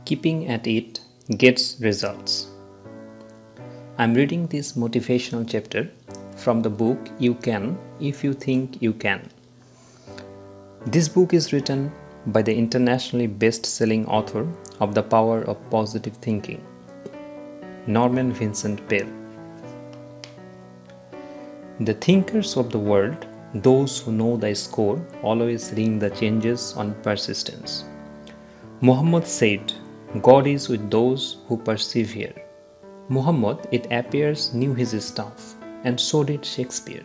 keeping at it gets results. I'm reading this motivational chapter from the book You Can If You Think You Can. This book is written by the internationally best-selling author of The Power of Positive Thinking, Norman Vincent Peale. The thinkers of the world, those who know the score, always ring the changes on persistence. Muhammad said, God is with those who persevere. Muhammad, it appears, knew his stuff, and so did Shakespeare,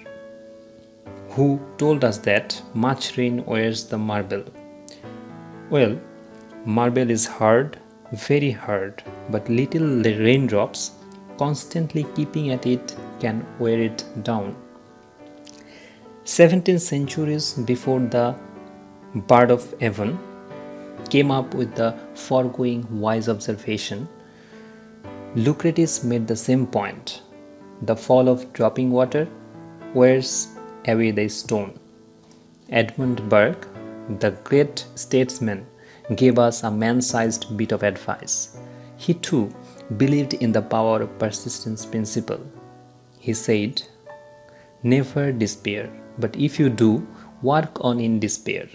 who told us that much rain wears the marble. Well, marble is hard, very hard, but little raindrops constantly keeping at it can wear it down. 17 centuries before the Bard of Avon came up with the foregoing wise observation, Lucretius made the same point. The fall of dropping water wears away the stone. Edmund Burke, the great statesman, gave us a man-sized bit of advice. He too believed in the power of persistence principle. He said, never despair, but if you do, work on in despair.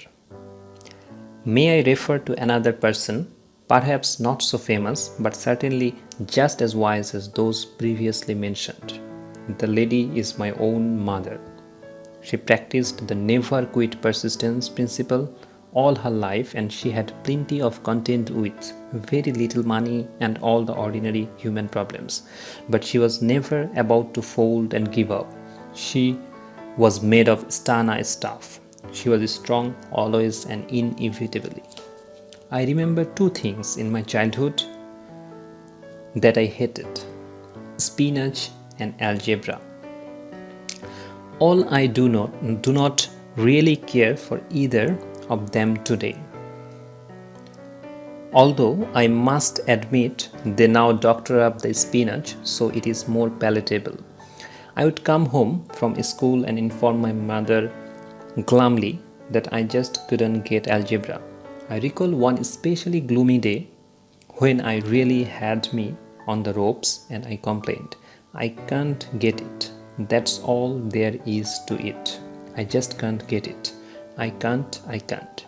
May I refer to another person, perhaps not so famous, but certainly just as wise as those previously mentioned. The lady is my own mother. She practiced the never quit persistence principle all her life, and she had plenty of content with very little money and all the ordinary human problems. But she was never about to fold and give up. She was made of stana stuff. She was strong always and inevitably. I remember two things in my childhood that I hated: spinach and algebra. All I do not really care for either of them today. Although I must admit they now doctor up the spinach so it is more palatable. I would come home from school and inform my mother glumly that I just couldn't get algebra. I recall one especially gloomy day when I really had me on the ropes and I complained, I can't get it. That's all there is to it. I just can't get it. I can't.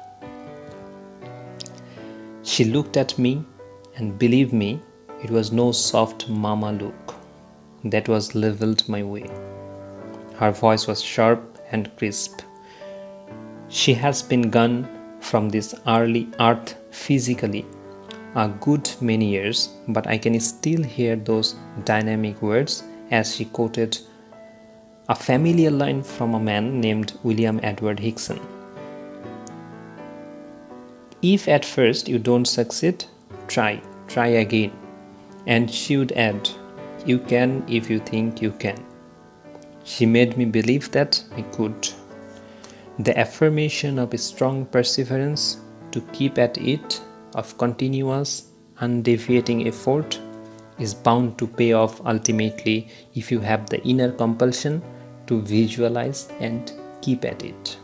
She looked at me, and believe me, it was no soft mama look that was leveled my way. Her voice was sharp and crisp. She has been gone from this early earth physically a good many years, but I can still hear those dynamic words as she quoted a familiar line from a man named William Edward Hickson. If at first you don't succeed, try again. And she would add, you can if you think you can. She made me believe that I could. The affirmation of a strong perseverance to keep at it, of continuous, undeviating effort, is bound to pay off ultimately if you have the inner compulsion to visualize and keep at it.